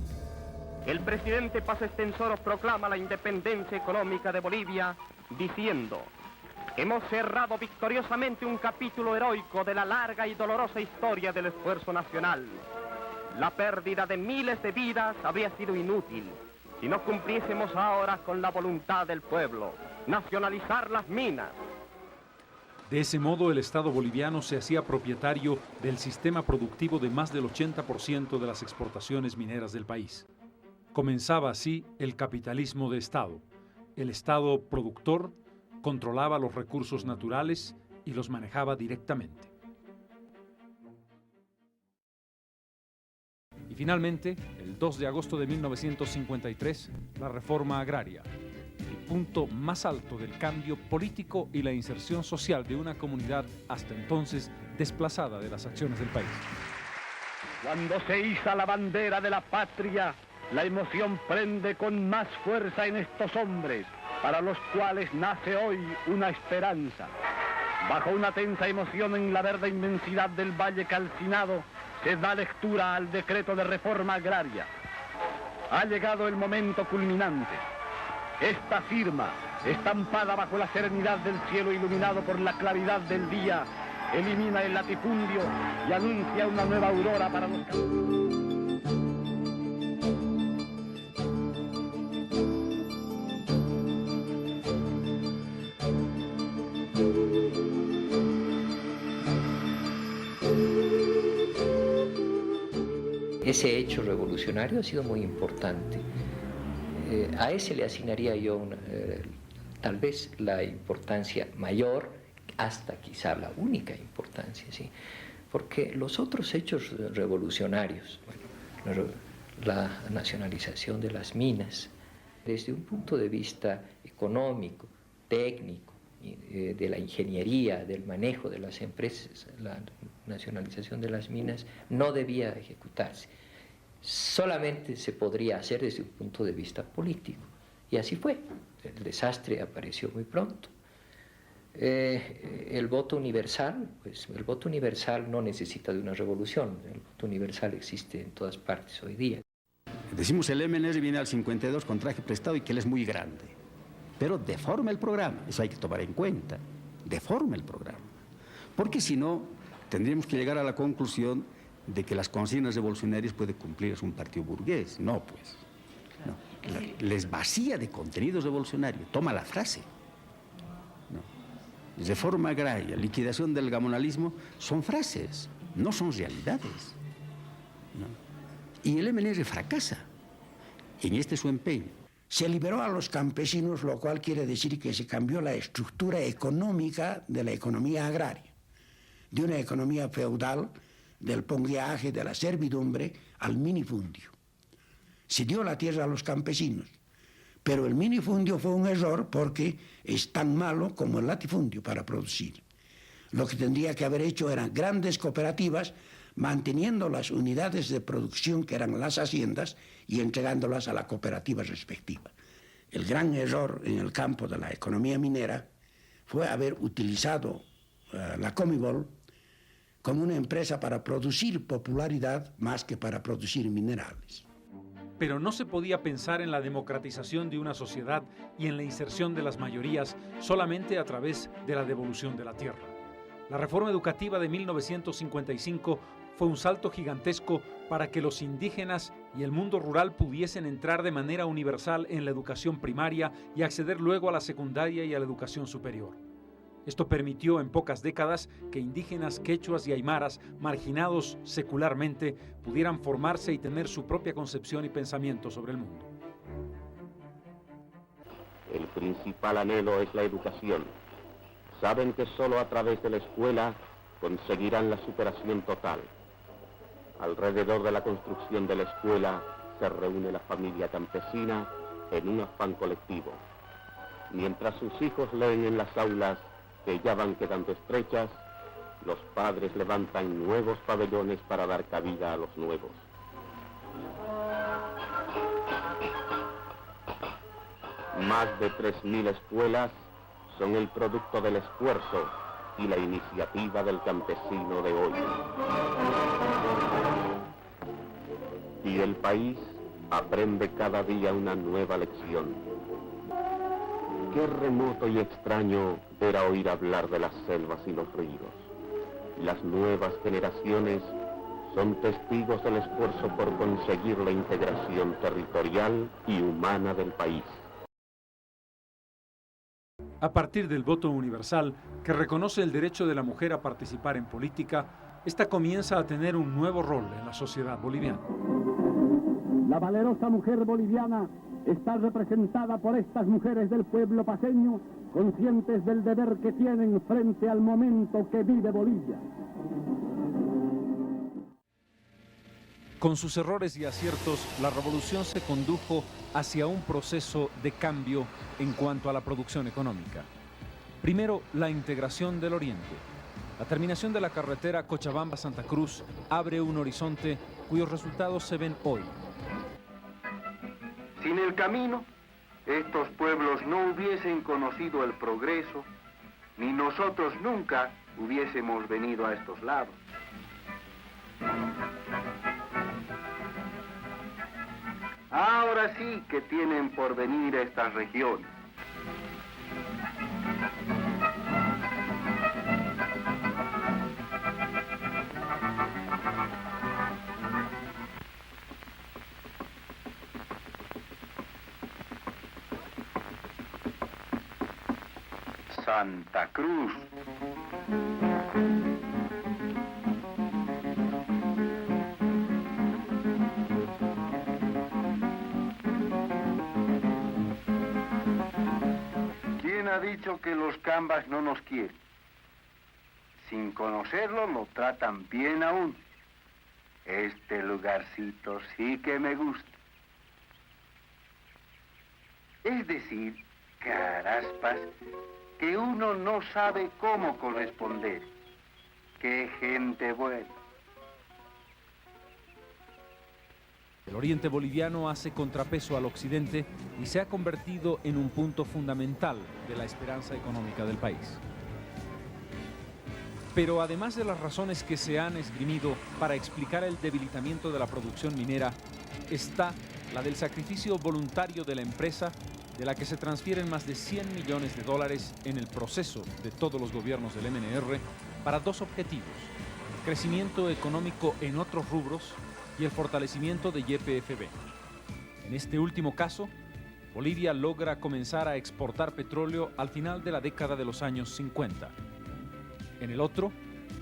El presidente Paz Estenssoro proclama la independencia económica de Bolivia diciendo: hemos cerrado victoriosamente un capítulo heroico de la larga y dolorosa historia del esfuerzo nacional. La pérdida de miles de vidas habría sido inútil si no cumpliésemos ahora con la voluntad del pueblo, nacionalizar las minas. De ese modo, el Estado boliviano se hacía propietario del sistema productivo de más del 80% de las exportaciones mineras del país. Comenzaba así el capitalismo de Estado. El Estado productor controlaba los recursos naturales y los manejaba directamente. Y finalmente, el 2 de agosto de 1953, la reforma agraria, el punto más alto del cambio político y la inserción social de una comunidad hasta entonces desplazada de las acciones del país. Cuando se iza la bandera de la patria, la emoción prende con más fuerza en estos hombres, para los cuales nace hoy una esperanza. Bajo una tensa emoción en la verde inmensidad del valle calcinado, se da lectura al decreto de reforma agraria. Ha llegado el momento culminante. Esta firma, estampada bajo la serenidad del cielo iluminado por la claridad del día, elimina el latifundio y anuncia una nueva aurora para los campesinos. Ese hecho revolucionario ha sido muy importante. A ese le asignaría yo tal vez la importancia mayor, hasta quizá la única importancia, ¿sí? Porque los otros hechos revolucionarios, bueno, la nacionalización de las minas, desde un punto de vista económico, técnico, de la ingeniería, del manejo de las empresas, la nacionalización de las minas no debía ejecutarse. Solamente se podría hacer desde un punto de vista político. Y así fue. El desastre apareció muy pronto. El voto universal, pues el voto universal no necesita de una revolución. El voto universal existe en todas partes hoy día. Decimos el MNR viene al 52 con traje prestado y que él es muy grande. Pero deforma el programa, eso hay que tomar en cuenta. Deforma el programa. Porque si no, tendríamos que llegar a la conclusión de que las consignas revolucionarias puede cumplir un partido burgués. No, pues. No. Les vacía de contenido revolucionario. Toma la frase. No. Reforma agraria, liquidación del gamonalismo, son frases, no son realidades. ¿No? Y el MNR fracasa en este su empeño. Se liberó a los campesinos, lo cual quiere decir que se cambió la estructura económica de la economía agraria, de una economía feudal, del pongueaje, de la servidumbre, al minifundio. Se dio la tierra a los campesinos, pero el minifundio fue un error porque es tan malo como el latifundio para producir. Lo que tendría que haber hecho eran grandes cooperativas, manteniendo las unidades de producción que eran las haciendas y entregándolas a la cooperativa respectiva. El gran error en el campo de la economía minera fue haber utilizado la Comibol como una empresa para producir popularidad más que para producir minerales. Pero no se podía pensar en la democratización de una sociedad y en la inserción de las mayorías solamente a través de la devolución de la tierra. La reforma educativa de 1955 fue un salto gigantesco para que los indígenas y el mundo rural pudiesen entrar de manera universal en la educación primaria y acceder luego a la secundaria y a la educación superior. Esto permitió en pocas décadas que indígenas, quechuas y aymaras, marginados secularmente, pudieran formarse y tener su propia concepción y pensamiento sobre el mundo. El principal anhelo es la educación. Saben que solo a través de la escuela conseguirán la superación total. Alrededor de la construcción de la escuela se reúne la familia campesina en un afán colectivo. Mientras sus hijos leen en las aulas que ya van quedando estrechas, los padres levantan nuevos pabellones para dar cabida a los nuevos. Más de 3.000 escuelas son el producto del esfuerzo y la iniciativa del campesino de hoy. Y el país aprende cada día una nueva lección. Qué remoto y extraño era oír hablar de las selvas y los ríos. Las nuevas generaciones son testigos del esfuerzo por conseguir la integración territorial y humana del país. A partir del voto universal, que reconoce el derecho de la mujer a participar en política, esta comienza a tener un nuevo rol en la sociedad boliviana. La valerosa mujer boliviana está representada por estas mujeres del pueblo paceño, conscientes del deber que tienen frente al momento que vive Bolivia. Con sus errores y aciertos, la revolución se condujo hacia un proceso de cambio en cuanto a la producción económica. Primero, la integración del Oriente. La terminación de la carretera Cochabamba-Santa Cruz abre un horizonte cuyos resultados se ven hoy. Sin el camino, estos pueblos no hubiesen conocido el progreso, ni nosotros nunca hubiésemos venido a estos lados. Ahora sí que tienen por venir estas regiones. Santa Cruz. ¿Quién ha dicho que los cambas no nos quieren? Sin conocerlo lo tratan bien aún. Este lugarcito sí que me gusta. Es decir, caraspas, que uno no sabe cómo corresponder. ¡Qué gente buena! El oriente boliviano hace contrapeso al occidente y se ha convertido en un punto fundamental de la esperanza económica del país. Pero además de las razones que se han esgrimido para explicar el debilitamiento de la producción minera, está la del sacrificio voluntario de la empresa, de la que se transfieren más de 100 millones de dólares en el proceso de todos los gobiernos del MNR para dos objetivos: el crecimiento económico en otros rubros y el fortalecimiento de YPFB. En este último caso, Bolivia logra comenzar a exportar petróleo al final de la década de los años 50. En el otro,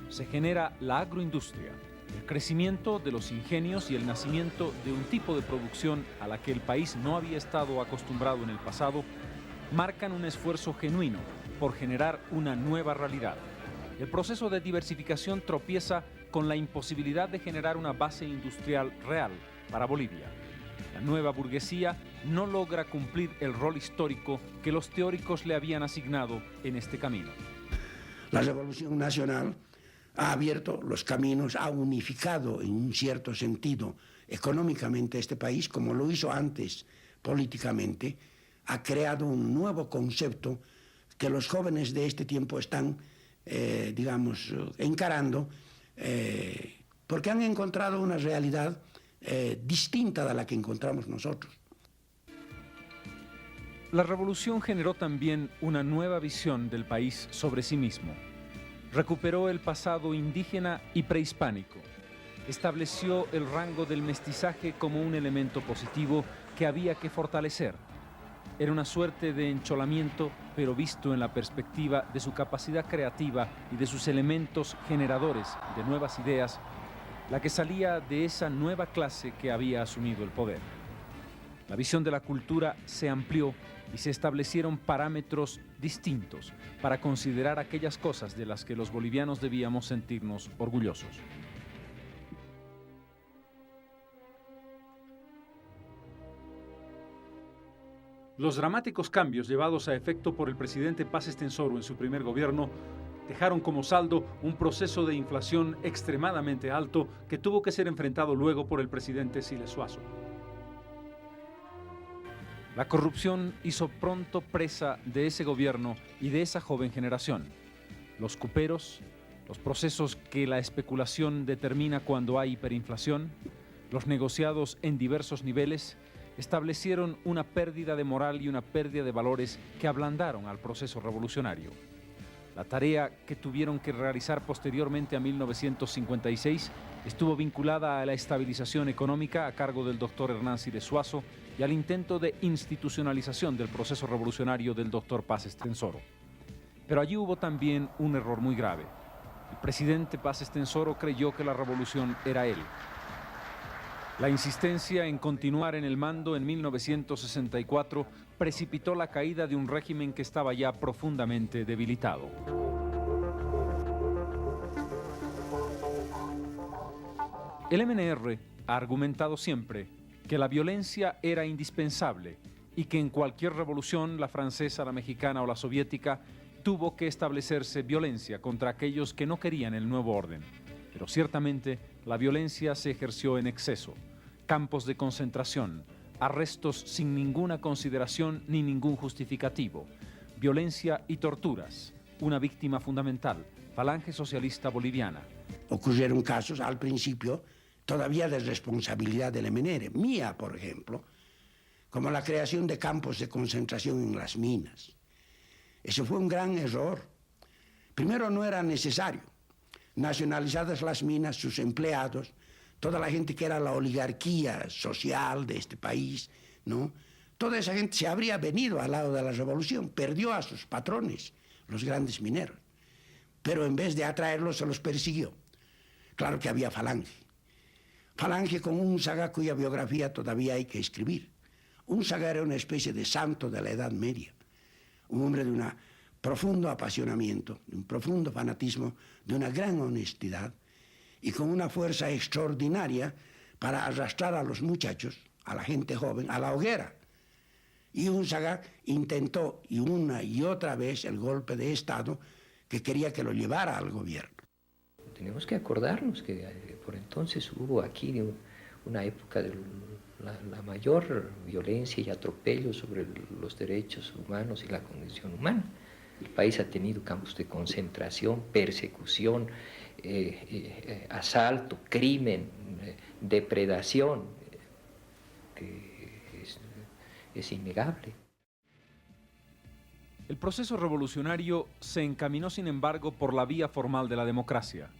se genera la agroindustria, el crecimiento de los ingenios y el nacimiento de un tipo de producción a la que el país no había estado acostumbrado en el pasado, marcan un esfuerzo genuino por generar una nueva realidad. El proceso de diversificación tropieza con la imposibilidad de generar una base industrial real para Bolivia. La nueva burguesía no logra cumplir el rol histórico que los teóricos le habían asignado en este camino. La Revolución Nacional ha abierto los caminos, ha unificado en un cierto sentido económicamente este país, como lo hizo antes políticamente, ha creado un nuevo concepto que los jóvenes de este tiempo están, encarando, porque han encontrado una realidad distinta de la que encontramos nosotros. La revolución generó también una nueva visión del país sobre sí mismo. Recuperó el pasado indígena y prehispánico. Estableció el rango del mestizaje como un elemento positivo que había que fortalecer. Era una suerte de encholamiento, pero visto en la perspectiva de su capacidad creativa y de sus elementos generadores de nuevas ideas, la que salía de esa nueva clase que había asumido el poder. La visión de la cultura se amplió y se establecieron parámetros distintos para considerar aquellas cosas de las que los bolivianos debíamos sentirnos orgullosos. Los dramáticos cambios llevados a efecto por el presidente Paz Estenssoro en su primer gobierno dejaron como saldo un proceso de inflación extremadamente alto que tuvo que ser enfrentado luego por el presidente Siles Zuazo. La corrupción hizo pronto presa de ese gobierno y de esa joven generación. Los cuperos, los procesos que la especulación determina cuando hay hiperinflación, los negociados en diversos niveles, establecieron una pérdida de moral y una pérdida de valores que ablandaron al proceso revolucionario. La tarea que tuvieron que realizar posteriormente a 1956 estuvo vinculada a la estabilización económica a cargo del doctor Hernán Siles Zuazo y al intento de institucionalización del proceso revolucionario del doctor Paz Estenssoro. Pero allí hubo también un error muy grave. El presidente Paz Estenssoro creyó que la revolución era él. La insistencia en continuar en el mando en 1964 precipitó la caída de un régimen que estaba ya profundamente debilitado. El MNR ha argumentado siempre que la violencia era indispensable y que en cualquier revolución, la francesa, la mexicana o la soviética, tuvo que establecerse violencia contra aquellos que no querían el nuevo orden. Pero ciertamente la violencia se ejerció en exceso. Campos de concentración, arrestos sin ninguna consideración ni ningún justificativo, violencia y torturas. Una víctima fundamental, Falange Socialista Boliviana. Ocurrieron casos al principio todavía de responsabilidad del MNR, mía por ejemplo, como la creación de campos de concentración en las minas. Eso fue un gran error. Primero, no era necesario. Nacionalizadas las minas, sus empleados, toda la gente que era la oligarquía social de este país, ¿no? Toda esa gente se habría venido al lado de la revolución, perdió a sus patrones, los grandes mineros. Pero en vez de atraerlos, se los persiguió. Claro que había Falange. Falange con Unzaga, cuya biografía todavía hay que escribir. Unzaga era una especie de santo de la Edad Media, un hombre de un profundo apasionamiento, de un profundo fanatismo, de una gran honestidad y con una fuerza extraordinaria para arrastrar a los muchachos, a la gente joven, a la hoguera. Y Unzaga intentó, y una y otra vez, el golpe de Estado que quería que lo llevara al gobierno. Tenemos que acordarnos que por entonces hubo aquí una época de la mayor violencia y atropello sobre los derechos humanos y la condición humana. El país ha tenido campos de concentración, persecución, asalto, crimen, depredación, que es innegable. El proceso revolucionario se encaminó, sin embargo, por la vía formal de la democracia.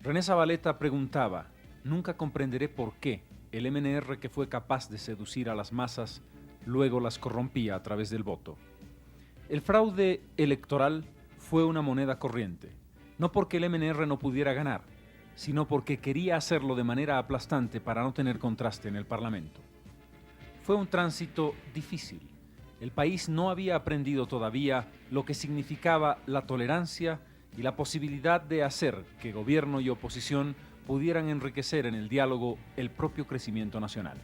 René Zavaleta preguntaba: nunca comprenderé por qué el MNR, que fue capaz de seducir a las masas, luego las corrompía a través del voto. El fraude electoral fue una moneda corriente, no porque el MNR no pudiera ganar, sino porque quería hacerlo de manera aplastante para no tener contraste en el Parlamento. Fue un tránsito difícil. El país no había aprendido todavía lo que significaba la tolerancia y la posibilidad de hacer que gobierno y oposición pudieran enriquecer en el diálogo el propio crecimiento nacional.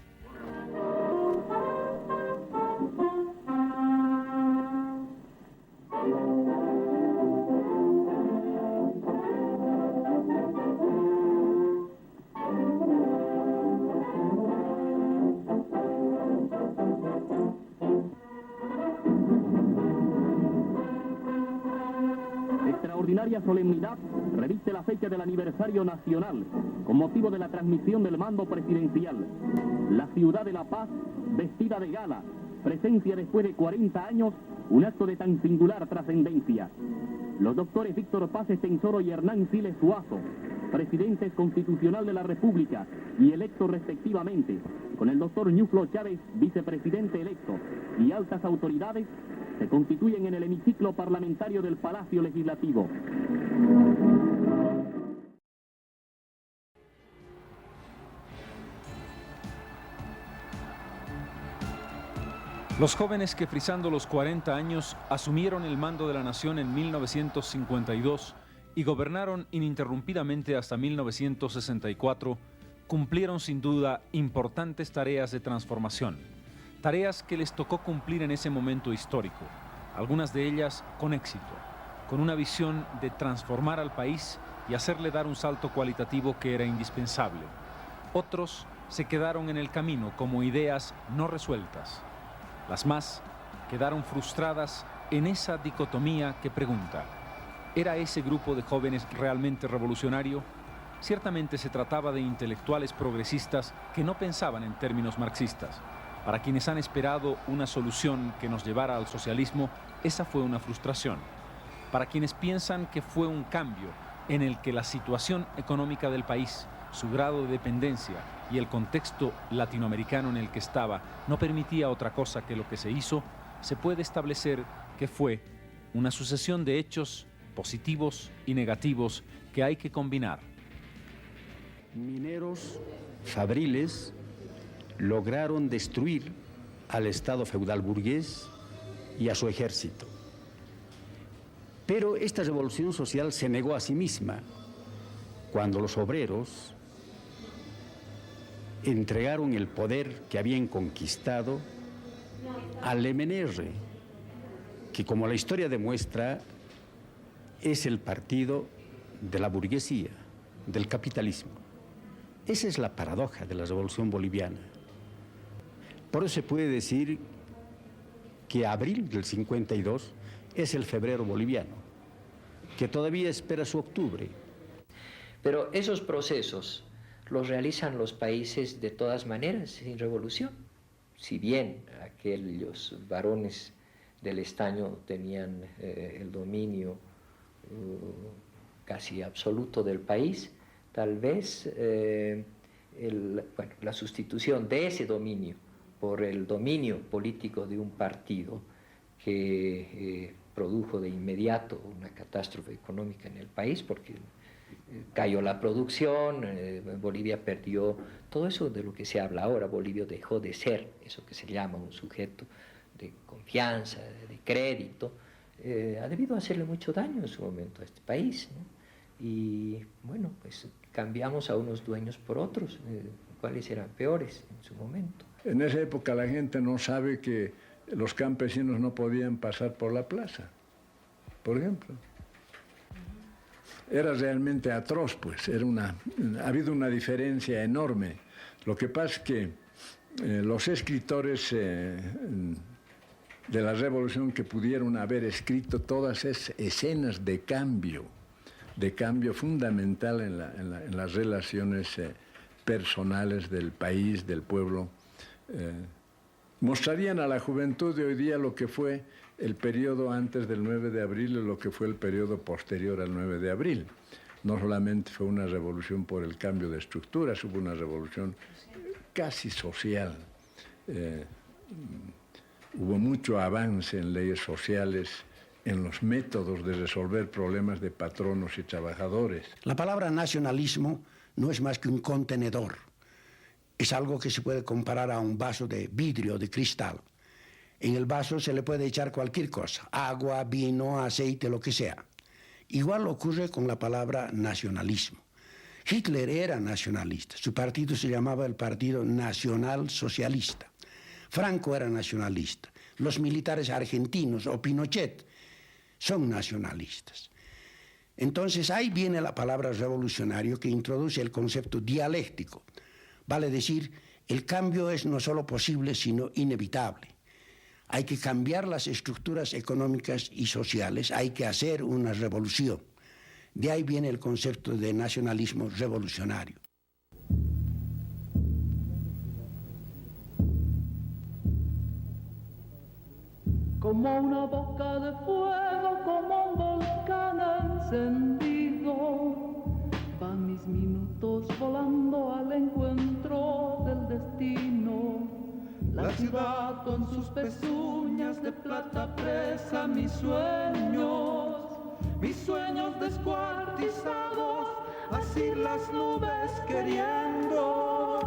Extraordinaria solemnidad reviste la fecha del aniversario nacional con motivo de la transmisión del mando presidencial. La ciudad de La Paz, vestida de gala, presencia después de 40 años un acto de tan singular trascendencia. Los doctores Víctor Paz Estenssoro y Hernán Siles Zuazo, presidentes constitucional de la República y electos respectivamente, con el doctor Ñuflo Chávez, vicepresidente electo, y altas autoridades, se constituyen en el hemiciclo parlamentario del Palacio Legislativo. Los jóvenes que frisando los 40 años asumieron el mando de la nación en 1952 y gobernaron ininterrumpidamente hasta 1964, cumplieron sin duda importantes tareas de transformación, tareas que les tocó cumplir en ese momento histórico, algunas de ellas con éxito, con una visión de transformar al país y hacerle dar un salto cualitativo que era indispensable. Otros se quedaron en el camino como ideas no resueltas. Las más quedaron frustradas en esa dicotomía que pregunta: ¿era ese grupo de jóvenes realmente revolucionario? Ciertamente se trataba de intelectuales progresistas que no pensaban en términos marxistas. Para quienes han esperado una solución que nos llevara al socialismo, esa fue una frustración. Para quienes piensan que fue un cambio en el que la situación económica del país, su grado de dependencia y el contexto latinoamericano en el que estaba no permitía otra cosa que lo que se hizo, se puede establecer que fue una sucesión de hechos positivos y negativos que hay que combinar. Mineros fabriles lograron destruir al Estado feudal burgués y a su ejército. Pero esta revolución social se negó a sí misma cuando los obreros entregaron el poder que habían conquistado al MNR, que, como la historia demuestra, es el partido de la burguesía, del capitalismo. Esa es la paradoja de la revolución boliviana. Por eso se puede decir que abril del 52 es el febrero boliviano, que todavía espera su octubre. Pero esos procesos los realizan los países de todas maneras, sin revolución. Si bien aquellos varones del estaño tenían el dominio casi absoluto del país, tal vez la sustitución de ese dominio por el dominio político de un partido que produjo de inmediato una catástrofe económica en el país, porque cayó la producción, Bolivia perdió todo eso de lo que se habla ahora. Bolivia dejó de ser eso que se llama un sujeto de confianza, de crédito. Ha debido hacerle mucho daño en su momento a este país, ¿no? Y bueno, pues cambiamos a unos dueños por otros, cuáles eran peores en su momento. En esa época la gente no sabe que los campesinos no podían pasar por la plaza, por ejemplo. Era realmente atroz, pues. Ha habido una diferencia enorme. Lo que pasa es que los escritores de la revolución que pudieron haber escrito todas esas escenas de cambio fundamental en las relaciones personales del país, del pueblo, mostrarían a la juventud de hoy día lo que fue el periodo antes del 9 de abril y lo que fue el periodo posterior al 9 de abril. No solamente fue una revolución por el cambio de estructuras, hubo una revolución casi social. Hubo mucho avance en leyes sociales, en los métodos de resolver problemas de patronos y trabajadores. La palabra nacionalismo no es más que un contenedor. Es algo que se puede comparar a un vaso de vidrio, de cristal. En el vaso se le puede echar cualquier cosa, agua, vino, aceite, lo que sea. Igual ocurre con la palabra nacionalismo. Hitler era nacionalista, su partido se llamaba el Partido Nacional Socialista. Franco era nacionalista, los militares argentinos o Pinochet son nacionalistas. Entonces ahí viene la palabra revolucionario que introduce el concepto dialéctico. Vale decir, el cambio es no solo posible, sino inevitable. Hay que cambiar las estructuras económicas y sociales, hay que hacer una revolución. De ahí viene el concepto de nacionalismo revolucionario. Como una boca de fuego, como un volcán encendido, van mis minutos volando al encuentro del destino. La ciudad con sus pezuñas de plata presa mis sueños descuartizados, así las nubes queriendo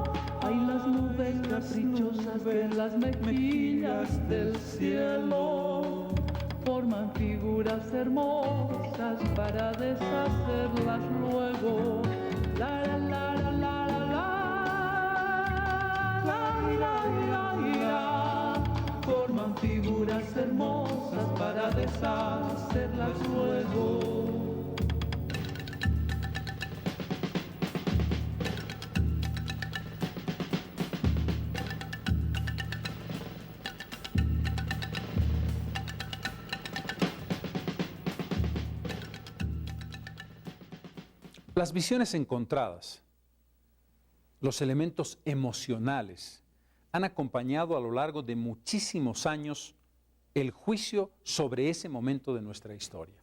Hay las nubes caprichosas que en las mejillas del cielo forman figuras hermosas para deshacerlas luego. La la la la la la la, forman figuras hermosas para deshacerlas luego. Las visiones encontradas, los elementos emocionales, han acompañado a lo largo de muchísimos años el juicio sobre ese momento de nuestra historia.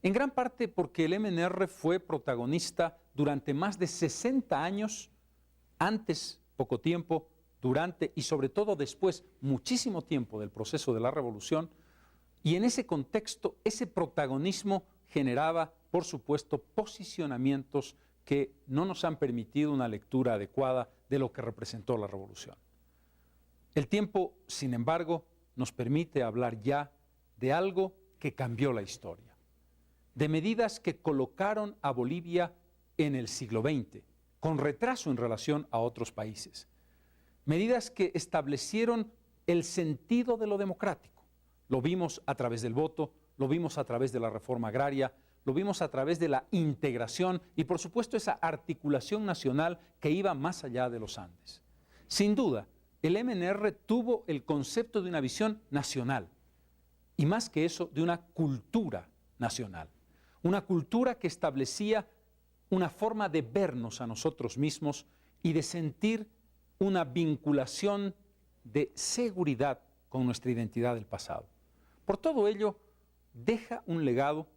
En gran parte porque el MNR fue protagonista durante más de 60 años, antes, poco tiempo, durante y sobre todo después, muchísimo tiempo del proceso de la revolución, y en ese contexto, ese protagonismo generaba, por supuesto, posicionamientos que no nos han permitido una lectura adecuada de lo que representó la revolución. El tiempo, sin embargo, nos permite hablar ya de algo que cambió la historia, de medidas que colocaron a Bolivia en el siglo XX, con retraso en relación a otros países, medidas que establecieron el sentido de lo democrático. Lo vimos a través del voto, lo vimos a través de la reforma agraria, lo vimos a través de la integración y, por supuesto, esa articulación nacional que iba más allá de los Andes. Sin duda, el MNR tuvo el concepto de una visión nacional y, más que eso, de una cultura nacional. Una cultura que establecía una forma de vernos a nosotros mismos y de sentir una vinculación de seguridad con nuestra identidad del pasado. Por todo ello, deja un legado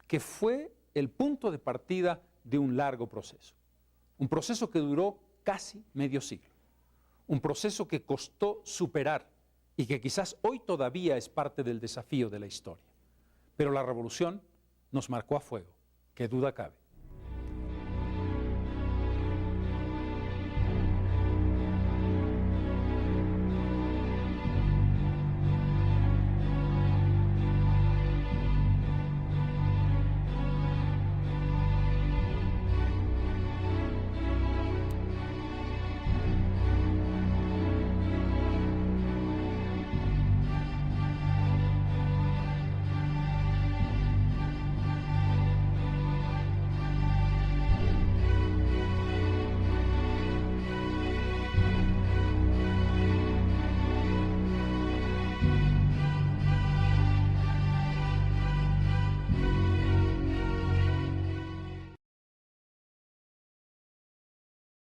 que fue el punto de partida de un largo proceso. Un proceso que duró casi medio siglo. Un proceso que costó superar y que quizás hoy todavía es parte del desafío de la historia. Pero la revolución nos marcó a fuego, qué duda cabe.